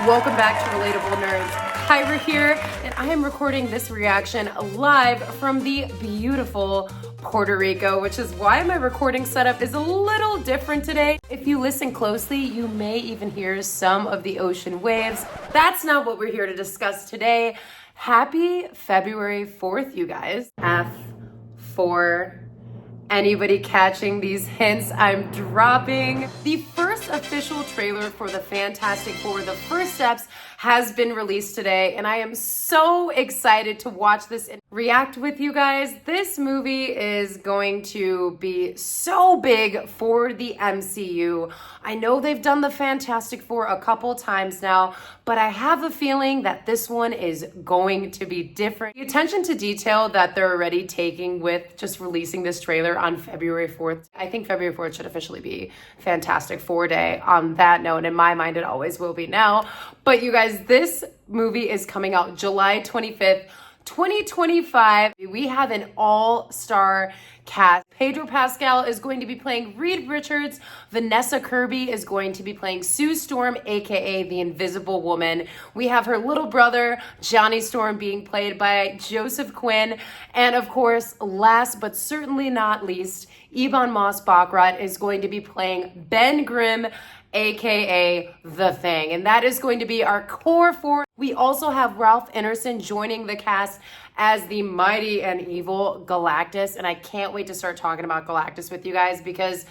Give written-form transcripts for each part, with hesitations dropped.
Welcome back to Relatable Nerds. Kyra here, and I am recording this reaction live from the beautiful Puerto Rico, which is why my recording setup is a little different today. If you listen closely, you may even hear some of the ocean waves. That's not what we're here to discuss today. Happy February 4th, you guys. F4. Anybody catching these hints I'm dropping? The first official trailer for the Fantastic Four, The First Steps, has been released today, and I am so excited to watch this and react with you guys. This movie is going to be so big for the MCU. I know they've done the Fantastic Four a couple times now, but I have a feeling that this one is going to be different. The attention to detail that they're already taking with just releasing this trailer on February 4th. I think February 4th should officially be Fantastic Four Day. On that note, in my mind, it always will be now. But you guys, this movie is coming out July 25th, 2025. We have an all-star cast. Pedro Pascal is going to be playing Reed Richards. Vanessa Kirby is going to be playing Sue Storm, aka the Invisible Woman. We have her little brother, Johnny Storm, being played by Joseph Quinn. And of course, last but certainly not least, Ebon Moss-Baccarat is going to be playing Ben Grimm, aka The Thing. And that is going to be our core four. We also have Ralph Ineson joining the cast as the mighty and evil Galactus. And I can't wait to start talking about Galactus with you guys because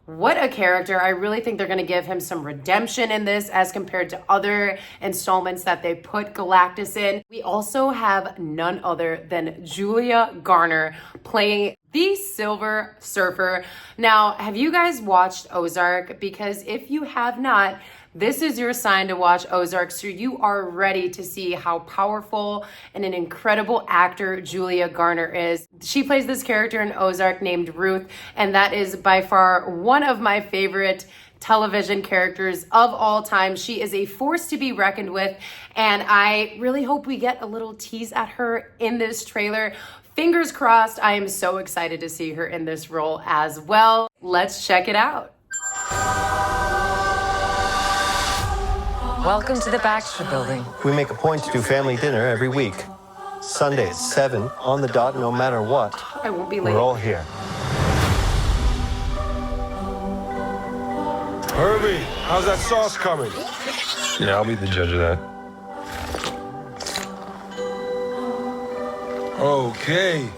what a character. I really think they're going to give him some redemption in this as compared to other installments that they put Galactus in. We also have none other than Julia Garner playing the Silver Surfer. Now, have you guys watched Ozark? Because if you have not, this is your sign to watch Ozark, so you are ready to see how powerful and an incredible actor Julia Garner is. She plays this character in Ozark named Ruth, and that is by far one of my favorite television characters of all time. She is a force to be reckoned with, and I really hope we get a little tease at her in this trailer. Fingers crossed. I am so excited to see her in this role as well. Let's check it out. Welcome to the Baxter Building. We make a point to do family dinner every week. Sunday at 7 on the dot, no matter what. I won't be late. We're all here. Herbie, how's that sauce coming? Yeah, I'll be the judge of that. Okay.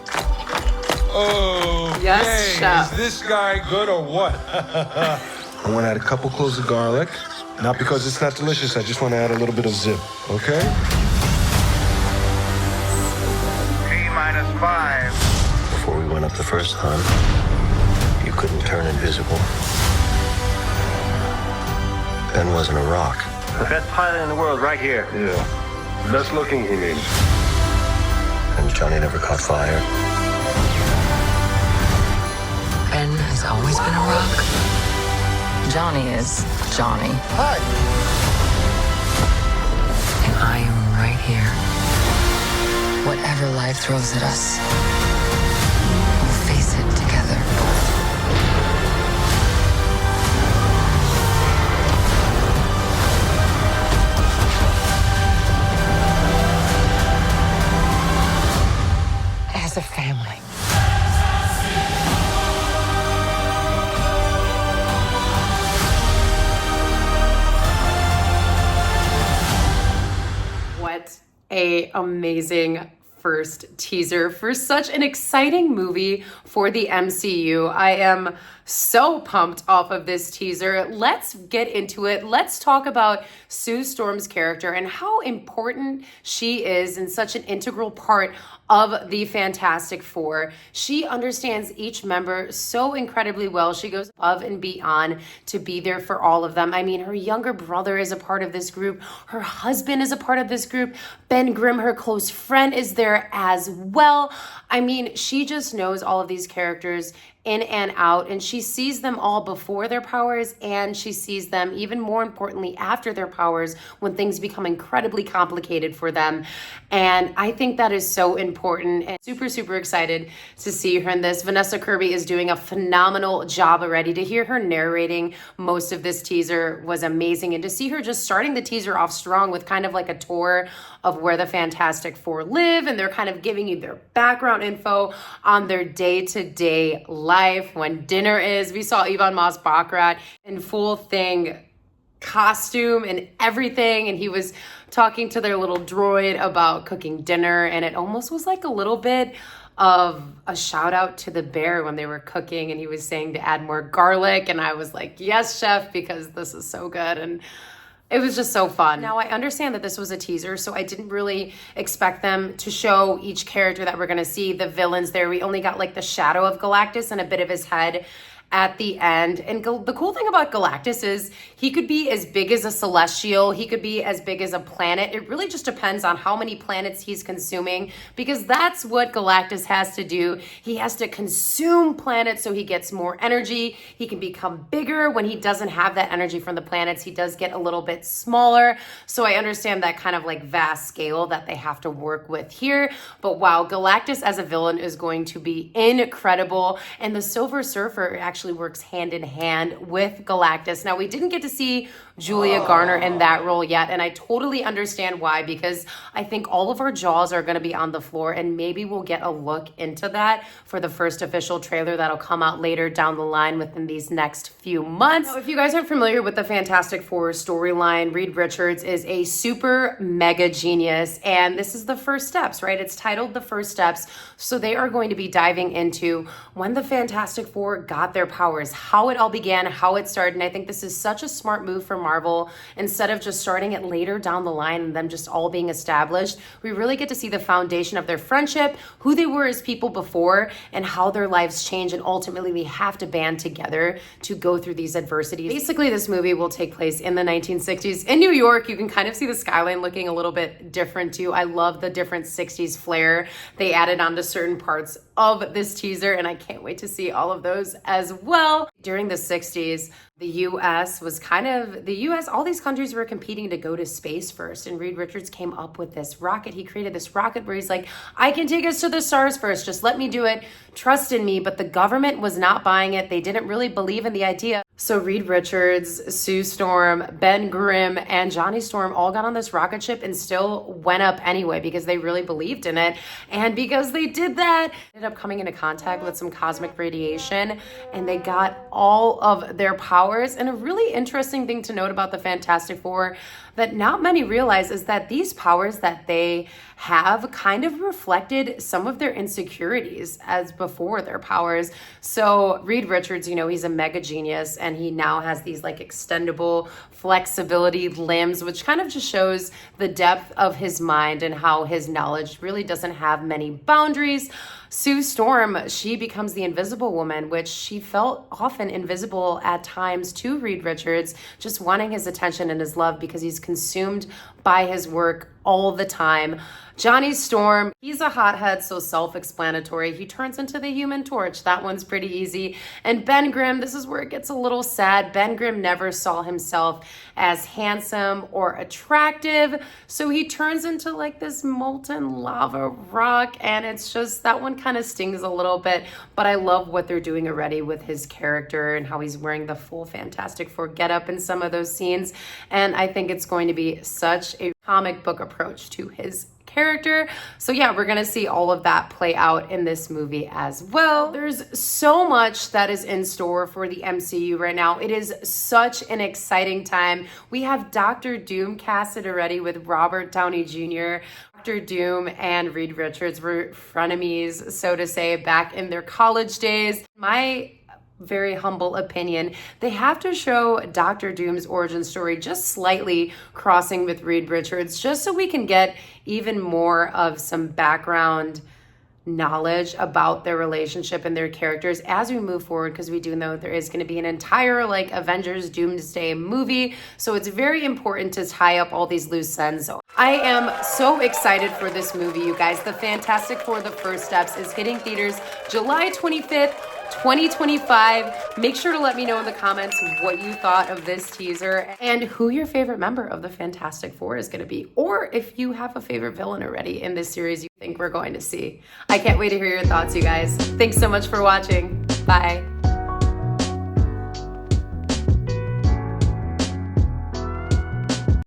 Okay. Yes, chef. Is this guy good or what? I want to add a couple cloves of garlic. Not because it's not delicious, I just want to add a little bit of zip, okay? T-5. Before we went up the first time, you couldn't turn invisible. Ben wasn't a rock. The best pilot in the world right here. Yeah. Best looking, he means. And Johnny never caught fire. Ben has always been a rock. Johnny is Johnny. Hi. And I am right here. Whatever life throws at us, we'll face it together. As a family. What a amazing first teaser for such an exciting movie for the MCU. I am so pumped off of this teaser. Let's get into it. Let's talk about Sue Storm's character and how important she is and such an integral part of the Fantastic Four. She understands each member so incredibly well. She goes above and beyond to be there for all of them. I mean, her younger brother is a part of this group. Her husband is a part of this group. Ben Grimm, her close friend, is there as well. I mean, she just knows all of these characters in and out, and she sees them all before their powers, and she sees them even more importantly after their powers when things become incredibly complicated for them. And I think that is so important, and super, super excited to see her in this. Vanessa Kirby is doing a phenomenal job already. To hear her narrating most of this teaser was amazing, and to see her just starting the teaser off strong with kind of like a tour of where the Fantastic Four live, and they're kind of giving you their background info on their day-to-day life, when dinner is. We saw Yvonne Moss-Baccarat in full thing costume and everything, and he was talking to their little droid about cooking dinner, and it almost was like a little bit of a shout out to the bear when they were cooking, and he was saying to add more garlic, and I was like, yes, chef, because this is so good. And it was just so fun. Now, I understand that this was a teaser, so I didn't really expect them to show each character that we're gonna see, the villains there. We only got like the shadow of Galactus and a bit of his head at the end. And the cool thing about Galactus is he could be as big as a celestial, he could be as big as a planet. It really just depends on how many planets he's consuming, because that's what Galactus has to do. He has to consume planets so he gets more energy. He can become bigger. When he doesn't have that energy from the planets, he does get a little bit smaller. So I understand that kind of like vast scale that they have to work with here. But wow, Galactus as a villain is going to be incredible. And the Silver Surfer actually works hand in hand with Galactus. Now, we didn't get to see Julia Garner in that role yet, and I totally understand why, because I think all of our jaws are going to be on the floor, and maybe we'll get a look into that for the first official trailer that'll come out later down the line within these next few months. Now, if you guys aren't familiar with the Fantastic Four storyline, Reed Richards is a super mega genius, and this is the first steps, right? It's titled The First Steps, so they are going to be diving into when the Fantastic Four got their powers, how it all began, how it started, and I think this is such a smart move for Marvel. Instead of just starting it later down the line and them just all being established, we really get to see the foundation of their friendship, who they were as people before, and how their lives change, and ultimately we have to band together to go through these adversities. Basically, this movie will take place in the 1960s in New York. You can kind of see the skyline looking a little bit different too. I love the different 60s flair they added onto certain parts of this teaser, and I can't wait to see all of those as well. During the 60s, the US was all these countries were competing to go to space first, and Reed Richards came up with this rocket. He created this rocket where he's like, I can take us to the stars first, just let me do it, trust in me. But the government was not buying it. They didn't really believe in the idea. So Reed Richards, Sue Storm, Ben Grimm, and Johnny Storm all got on this rocket ship and still went up anyway, because they really believed in it. And because they did that, ended up coming into contact with some cosmic radiation, and they got all of their powers. And a really interesting thing to note about the Fantastic Four that not many realize is that these powers that they have kind of reflected some of their insecurities as before their powers. So Reed Richards, he's a mega genius, and he now has these like extendable flexibility limbs, which kind of just shows the depth of his mind and how his knowledge really doesn't have many boundaries. Sue Storm, she becomes the Invisible Woman, which she felt often invisible at times to Reed Richards, just wanting his attention and his love because he's consumed by his work all the time. Johnny Storm, he's a hothead, so self-explanatory. He turns into the Human Torch. That one's pretty easy. And Ben Grimm, this is where it gets a little sad. Ben Grimm never saw himself as handsome or attractive, so he turns into like this molten lava rock, and it's just, that one kind of stings a little bit, but I love what they're doing already with his character and how he's wearing the full Fantastic Four getup in some of those scenes, and I think it's going to be such a comic book approach to his character. So yeah, we're gonna see all of that play out in this movie as well. There's so much that is in store for the MCU right now. It is such an exciting time. We have Doctor Doom casted already with Robert Downey Jr. Doctor Doom and Reed Richards were frenemies, so to say, back in their college days. My very humble opinion, they have to show Doctor Doom's origin story just slightly crossing with Reed Richards, just so we can get even more of some background knowledge about their relationship and their characters as we move forward, because we do know there is going to be an entire like Avengers Doomsday movie, so it's very important to tie up all these loose ends. I am so excited for this movie, you guys. The Fantastic Four: The First Steps is hitting theaters July 25th. 2025. Make sure to let me know in the comments what you thought of this teaser and who your favorite member of the Fantastic Four is going to be, or if you have a favorite villain already in this series you think we're going to see. I can't wait to hear your thoughts, you guys. Thanks so much for watching. Bye.